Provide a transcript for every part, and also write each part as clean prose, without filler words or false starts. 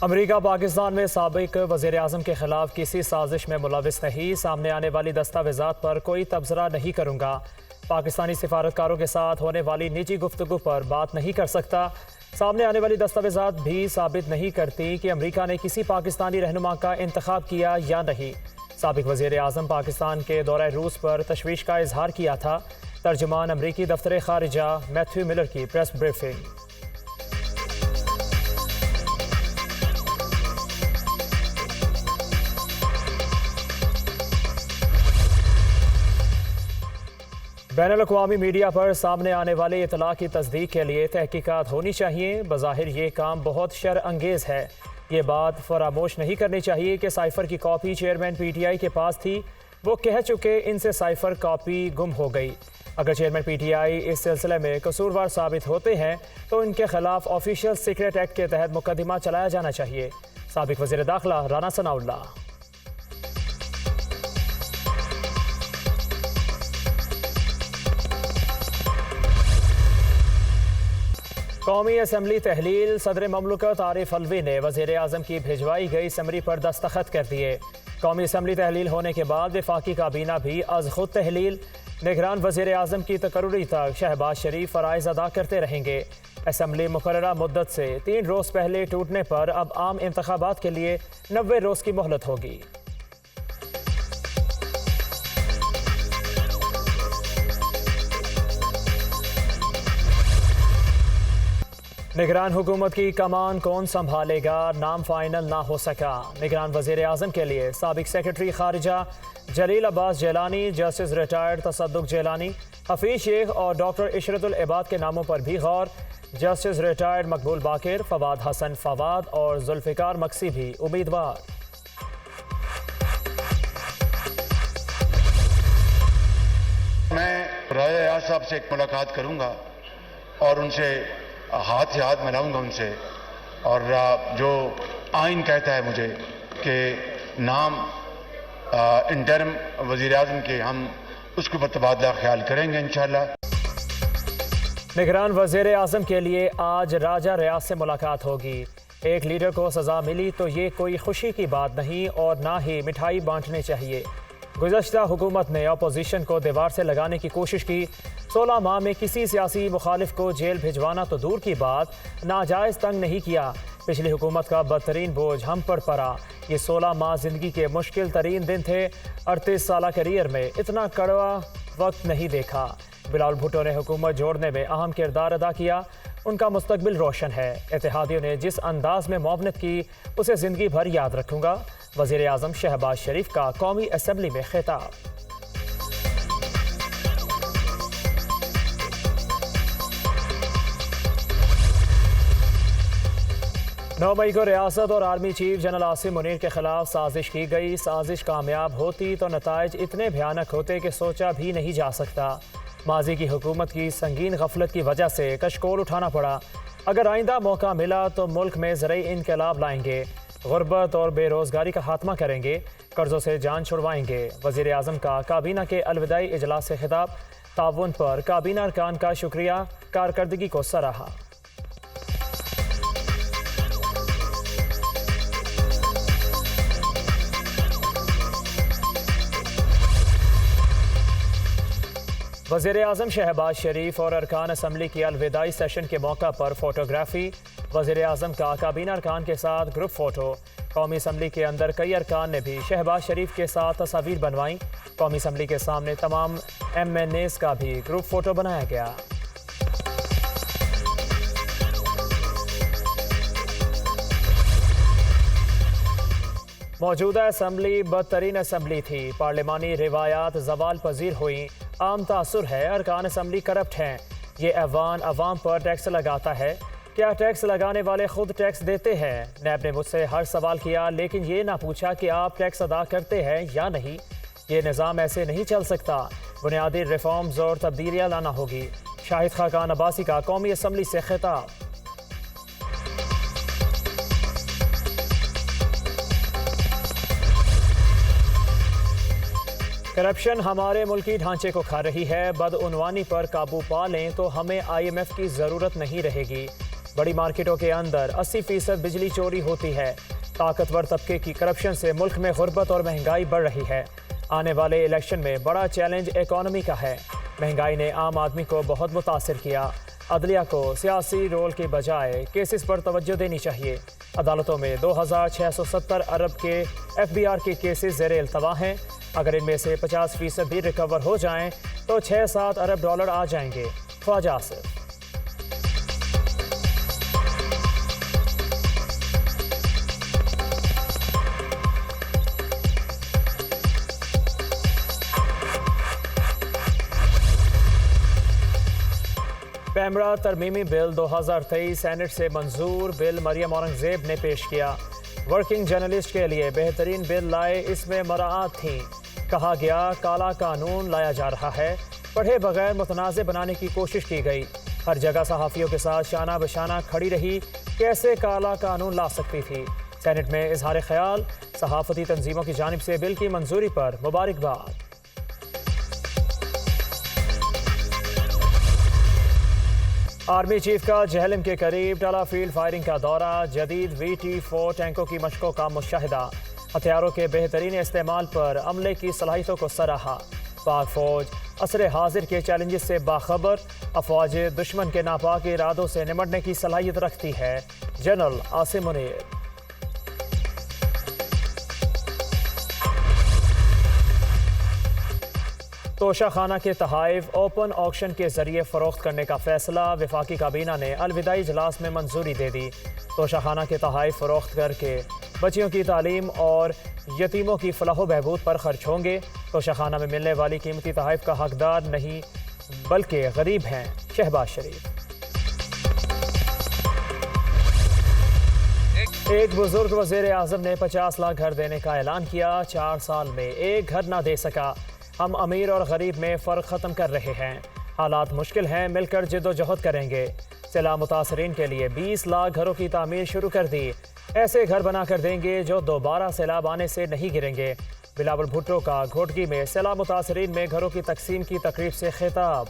अमरीका पाकिस्तान में साबिक वज़ीर आज़म के खिलाफ किसी साजिश में मुलविस नहीं, सामने आने वाली दस्तावेज़ात पर कोई तबसरा नहीं करूँगा। पाकिस्तानी सिफारतकारों के साथ होने वाली निजी गुफ्तगू पर बात नहीं कर सकता। सामने आने वाली दस्तावेज़ात भी साबित नहीं करती कि अमरीका ने किसी पाकिस्तानी रहनुमा का इंतखाब किया या नहीं। साबिक वज़ीर आज़म पाकिस्तान के दौरे रूस पर तशवीश का इजहार किया था। तर्जुमान अमरीकी दफ्तर खारिजा मैथ्यू मिलर की प्रेस ब्रीफिंग। बैनुल-अक़वामी मीडिया पर सामने आने वाले इतला की तस्दीक के लिए तहकीकात होनी चाहिए। बज़ाहिर ये काम बहुत शर्अंगेज़ है। ये बात फरामोश नहीं करनी चाहिए कि साइफ़र की कॉपी चेयरमैन PTI के पास थी। वो कह चुके इनसे साइफ़र कॉपी गुम हो गई। अगर चेयरमैन PTI इस सिलसिले में कसूरवार साबित होते हैं तो इनके खिलाफ ऑफिशियल सीक्रेट एक्ट के तहत मुकदमा चलाया जाना चाहिए। साबिक वज़ीर दाखिला राना सनाउल्लाह। कौमी असम्बली तहलील सदर ममलकत आरिफ अलवी ने वज़ीर आज़म की भिजवाई गई समरी पर दस्तखत कर दिए। कौमी असम्बली तहलील होने के बाद वफाकी काबीना भी अज खुद तहलील। निगरान वज़ीर आज़म की तकर्री तक शहबाज शरीफ फ़राइज़ अदा करते रहेंगे। असम्बली मुकर्ररा मुद्दत से 3 रोज़ पहले टूटने पर अब आम इंतखाबात के लिए 90 रोज़ की मोहलत होगी। निगरान हुकूमत की कमान कौन संभालेगा, नाम फाइनल ना हो सका। निगरान वज़ीर आज़म के लिए साबिक सेक्रेटरी खारिजा जलील अब्बास जेलानी, जस्टिस रिटायर्ड तसद्दुक जेलानी, हफीज शेख और डॉक्टर इशरतुल इबाद के नामों पर भी गौर। जस्टिस रिटायर्ड मकबूल बाकिर, फवाद हसन फवाद और जुल्फ़िकार मक्सी भी उम्मीदवार। मैं राजा साहब से एक मुलाकात करूंगा और उनसे हाथ से हाथ मिलाऊंगा उनसे, और जो आइन कहता है मुझे कि नाम इंटरम वज़ीर आज़म के, हम उसके ऊपर तबादला ख्याल करेंगे इंशाअल्लाह। निगरान वज़ीर आज़म के लिए आज राजा रियाज से मुलाकात होगी। एक लीडर को सज़ा मिली तो ये कोई खुशी की बात नहीं और ना ही मिठाई बांटनी चाहिए। गुज़श्ता हुकूमत ने अपोजिशन को दीवार से लगाने की कोशिश की। 16 माह में किसी सियासी मुखालिफ को जेल भिजवाना तो दूर की बात, नाजायज़ तंग नहीं किया। पिछली हुकूमत का बदतरीन बोझ हम पर पड़ा। ये 16 माह ज़िंदगी के मुश्किल तरीन दिन थे। 38 साल करियर में इतना कड़वा वक्त नहीं देखा। बिलावल भुट्टो ने हुकूमत जोड़ने में अहम किरदार अदा किया। उनका मुस्तकबिल रोशन है। इत्तेहादियों ने जिस अंदाज में मुआवनत की उसे ज़िंदगी भर याद रखूँगा। वज़ीर आज़म शहबाज शरीफ का कौमी असम्बली में खिताब। 9 मई को रियासत और army chief general Asim Munir के खिलाफ साजिश की गई। साजिश कामयाब होती तो नताइज इतने भयानक होते कि सोचा भी नहीं जा सकता। माजी की हुकूमत की संगीन गफलत की वजह से कशकोल उठाना पड़ा। अगर आइंदा मौका मिला तो मुल्क में ज़रई इनकलाब लाएंगे, गुर्बत और बेरोज़गारी का खात्मा करेंगे, कर्ज़ों से जान छुड़वाएंगे। वज़ीर आज़म का काबीना के अलविदाई इजलास से खिताब। ताउन पर काबीना अरकान का शुक्रिया, कारकर्दगी को सराहा। वज़ीर आज़म शहबाज शरीफ और अरकान असम्बली की अलविदाई सेशन के मौका पर फोटोग्राफी। वज़ीर आज़म का काबीना अरकान के साथ ग्रुप फ़ोटो। कौमी असम्बली के अंदर कई अरकान ने भी शहबाज शरीफ के साथ तस्वीर बनवाई। कौमी असम्बली के सामने तमाम MNAs का भी ग्रुप फ़ोटो बनाया गया। मौजूदा असम्बली बदतरीन असम्बली थी। पार्लिमानी रिवायात जवाल पजीर हुई। आम तासुर है अरकान असम्बली करप्ट हैं। ये ऐवान अवाम पर टैक्स लगाता है। क्या टैक्स लगाने वाले खुद टैक्स देते हैं? नैब ने मुझसे हर सवाल किया लेकिन ये ना पूछा कि आप टैक्स अदा करते हैं या नहीं। ये निज़ाम ऐसे नहीं चल सकता। बुनियादी रिफॉर्म्स और तब्दीलियाँ लाना होगी। शाहिद खाकान अब्बासी का कौमी असम्बली से खिताब। करप्शन हमारे मुल्की ढांचे को खा रही है। बदउनवानी पर काबू पा लें तो हमें IMF की ज़रूरत नहीं रहेगी। बड़ी मार्केटों के अंदर 80% बिजली चोरी होती है। ताकतवर तबके की करप्शन से मुल्क में गुर्बत और महंगाई बढ़ रही है। आने वाले इलेक्शन में बड़ा चैलेंज इकॉनमी का है। महंगाई ने आम आदमी को बहुत मुतासिर किया। अदलिया को सियासी रोल के बजाय केसेस पर तवज्जो देनी चाहिए। अदालतों में 2670 अरब के FBR के केसेस ज़ेरे इल्तवा हैं। अगर इनमें से 50% भी रिकवर हो जाएं तो 6-7 अरब डॉलर आ जाएंगे। ख्वाजा आसिफ। पैमरा तरमीमी बिल 2023 सेनेट से मंजूर। बिल मरियम औरंगजेब ने पेश किया। वर्किंग जर्नलिस्ट के लिए बेहतरीन बिल लाए, इसमें मराआत थी। कहा गया काला कानून लाया जा रहा है। पढ़े बगैर मुतनाज़ बनाने की कोशिश की गई। हर जगह सहाफ़ियों के साथ शाना बशाना खड़ी रही। कैसे काला कानून ला सकती थी। सेनेट में इजहार ख्याल। सहाफ़ती तंजीमों की जानिब से बिल की मंजूरी पर मुबारकबाद। आर्मी चीफ का जहलम के करीब टाला फील्ड फायरिंग का दौरा। जदीद VT4 टैंकों की मशकों का मुशाहिदा। हथियारों के बेहतरीन इस्तेमाल पर अमले की सलाहियतों को सराहा। पाक फौज असर हाजिर के चैलेंजेस से बाखबर। अफवाज दुश्मन के नापाक इरादों से निमटने की सलाहियत रखती है। जनरल आसिम मुनीर। तोशा खाना के तहाइफ ओपन ऑक्शन के जरिए फरोख्त करने का फैसला। वफाकी काबीना ने अलविदाई इजलास में मंजूरी दे दी। तोशा खाना के तहाइफ फरोख्त करके बच्चियों की तालीम और यतीमों की फलाह बहबूद पर खर्च होंगे। तोशा खाना में मिलने वाली कीमती तहाइफ का हकदार नहीं बल्कि गरीब हैं। शहबाज शरीफ। एक बुजुर्ग वज़ीर आज़म ने 50 लाख घर देने का ऐलान किया। 4 साल में एक घर ना दे सका। हम अमीर और गरीब में फ़र्क ख़त्म कर रहे हैं। हालात मुश्किल हैं, मिलकर जिद्दोजहद करेंगे। सैलाब मुतासरीन के लिए 20 लाख घरों की तामीर शुरू कर दी। ऐसे घर बना कर देंगे जो दोबारा सैलाब आने से नहीं गिरेंगे। बिलावल भुट्टो का घोटकी में सैलाब मुतासरीन में घरों की तकसीम की तकरीब से खिताब।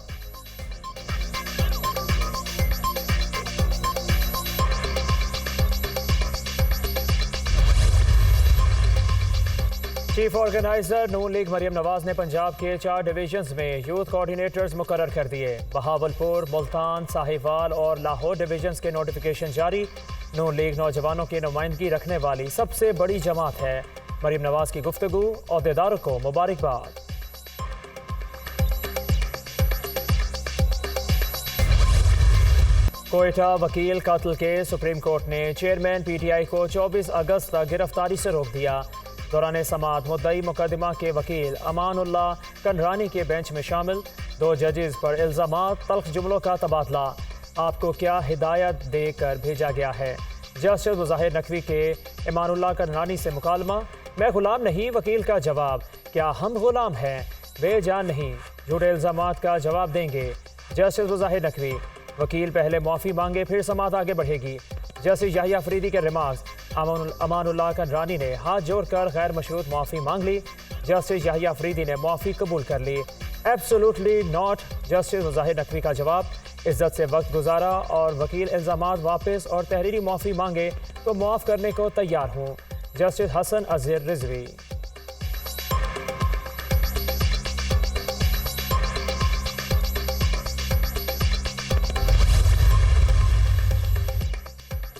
चीफ ऑर्गेनाइजर नून लीग मरियम नवाज ने पंजाब के 4 डिवीजन्स में यूथ कोऑर्डिनेटर्स मुकर्रर कर दिए। बहावलपुर, मुल्तान, साहिवाल और लाहौर डिवीजन्स के नोटिफिकेशन जारी। नून लीग नौजवानों की नुमाइंदगी रखने वाली सबसे बड़ी जमात है। मरियम नवाज की गुफ्तगू। ओहदेदारों को मुबारकबाद। कोयटा वकील कत्ल के सुप्रीम कोर्ट ने चेयरमैन PTI को 24 अगस्त तक गिरफ्तारी से रोक दिया। दौरान समाअत मुद्दई मुकदमा के वकील अमानुल्लाह कंडरानी के बेंच में शामिल। 2 जजेस पर इल्ज़ामात, तल्ख जुमलों का तबादला। आपको क्या हिदायत देकर भेजा गया है। जस्टिस मुजाहिर नकवी के अमानुल्लाह कंडरानी से मुकालमा। मैं गुलाम नहीं, वकील का जवाब। क्या हम गुलाम हैं? बेजान नहीं, झूठे इल्ज़ामात का जवाब देंगे। जस्टिस मुजाहिर नकवी। वकील पहले माफ़ी मांगे फिर समाअत आगे बढ़ेगी। जस्टिस याहिया अफरीदी के रिमार्क्स। अमानुल्लाह कंडरानी ने हाथ जोड़कर गैर मशरूत माफ़ी मांग ली। जस्टिस याहिया अफरीदी ने माफ़ी कबूल कर ली। Absolutely not. Justice Mujahir Naqvi का जवाब। इज्जत से वक्त गुजारा और वकील इल्ज़ामात वापस और तहरीरी माफ़ी मांगे तो मुआफ़ करने को तैयार हूँ। Justice Hasan Azhar Rizvi.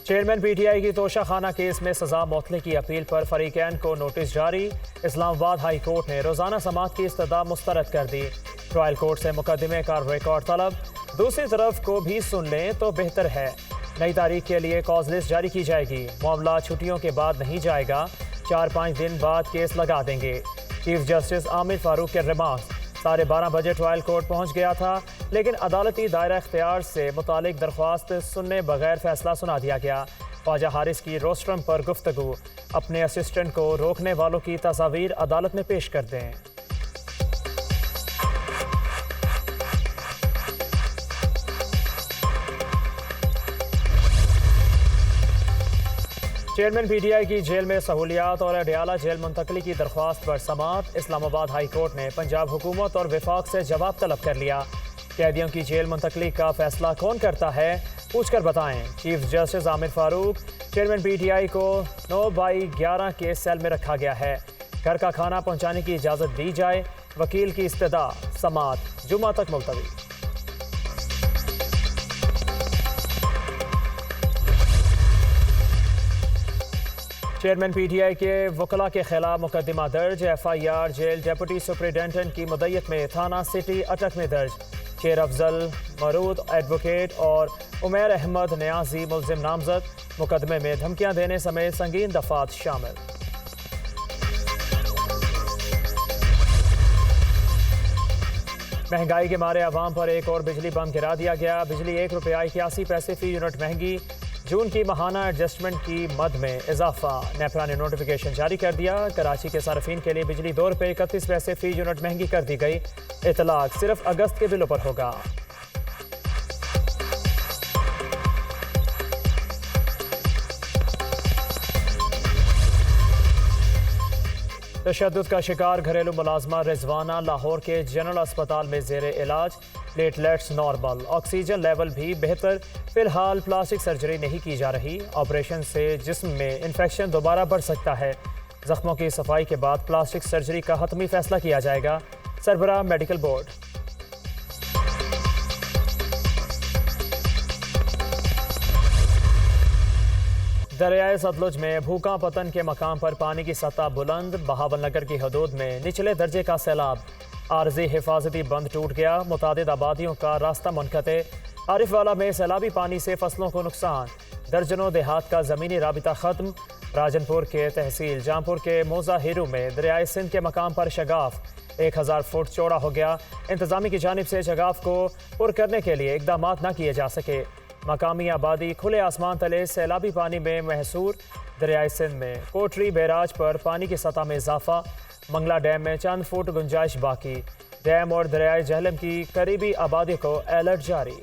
Chairman PTI की तोशा खाना केस में सजा मौतले की अपील पर फरीकैन को नोटिस जारी। इस्लामाबाद हाई कोर्ट ने रोज़ाना समाअत की इस्तदा मुस्तरद कर दी। ट्रायल कोर्ट से मुकदमे का रिकॉर्ड तलब। दूसरी तरफ को भी सुन लें तो बेहतर है। नई तारीख के लिए कॉज लिस्ट जारी की जाएगी। मामला छुट्टियों के बाद नहीं जाएगा। 4-5 दिन बाद केस लगा देंगे। चीफ जस्टिस आमिर फारूक के रिमार्क्स। 12:30 बजे ट्रायल कोर्ट पहुंच गया था, लेकिन अदालती दायरा इख्तियार से मुतालिक दरख्वास्त सुनने बगैर फैसला सुना दिया गया। ख्वाजा हारिस की रोस्ट्रम पर गुफ्तगू। अपने असिस्टेंट को रोकने वालों की तस्वीर अदालत में पेश कर दें। चेयरमैन PTI की जेल में सहूलियात और अडयाला जेल मुंतकली की दरख्वास्त पर समाअत। इस्लामाबाद हाई कोर्ट ने पंजाब हुकूमत और वफाक से जवाब तलब कर लिया। कैदियों की जेल मुंतकली का फैसला कौन करता है? पूछकर बताएं। Chief justice Aamir Farooq, chairman PTI को 9/11 के सेल में रखा गया है। घर का खाना पहुंचाने की इजाज़त दी जाए। वकील की इस्तदा, समाअत जुमा तक मुलतवी। चेयरमैन PTI के वकला के खिलाफ मुकदमा दर्ज। FIR जेल डेप्यूटी सुपरिटेंडेंट की मुद्दत में थाना सिटी अटक में दर्ज। शेर अफजल मरूद एडवोकेट और उमैर अहमद न्याजी मुल्जिम नामजद। मुकदमे में धमकियां देने समेत संगीन दफात शामिल। महंगाई के मारे अवाम पर एक और बिजली बम गिरा दिया गया। बिजली ₹1.81 फी यूनिट महंगी। जून की माहाना एडजस्टमेंट की मद में इजाफा। नेपरा ने नोटिफिकेशन जारी कर दिया। कराची के सार्फिन के लिए बिजली ₹2.31 फी यूनिट महंगी कर दी गई। इतलाक सिर्फ अगस्त के बिलों पर होगा। तशद्दुद का शिकार घरेलू मुलाजमा रिजवाना लाहौर के जनरल अस्पताल में जेर इलाज। प्लेटलेट्स नॉर्मल, ऑक्सीजन लेवल भी बेहतर। फिलहाल प्लास्टिक सर्जरी नहीं की जा रही। ऑपरेशन से जिस्म में इन्फेक्शन दोबारा बढ़ सकता है। जख्मों की सफाई के बाद प्लास्टिक सर्जरी का हतमी फैसला किया जाएगा। सरबराह मेडिकल बोर्ड। दरियाए सतलुज में भूखा पतन के मकाम पर पानी की सतह बुलंद। बहावल नगर की हदूद में निचले दर्जे का सैलाब। आरजी हिफाजती बंद टूट गया। मुतादिद आबादियों का रास्ता मुनक़ते। आरिफवाला में सैलाबी पानी से फसलों को नुकसान। दर्जनों देहात का ज़मीनी राबिता ख़त्म। राजनपुर के तहसील जामपुर के मोजा हीरू में दरियाए सिंध के मकाम पर शगाफ 1000 फुट चौड़ा हो गया। इंतजामी की जानिब से शगाफ को पुर करने के लिए इकदाम न किए जा सके। मकामी आबादी खुले आसमान तले सैलाबी पानी में महसूर। दरियाए सिंध में कोटरी बैराज पर पानी की सतह में इजाफा। मंगला डैम में चंद फुट गुंजाइश बाकी। डैम और दरियाए जहलम की करीबी आबादी को अलर्ट जारी।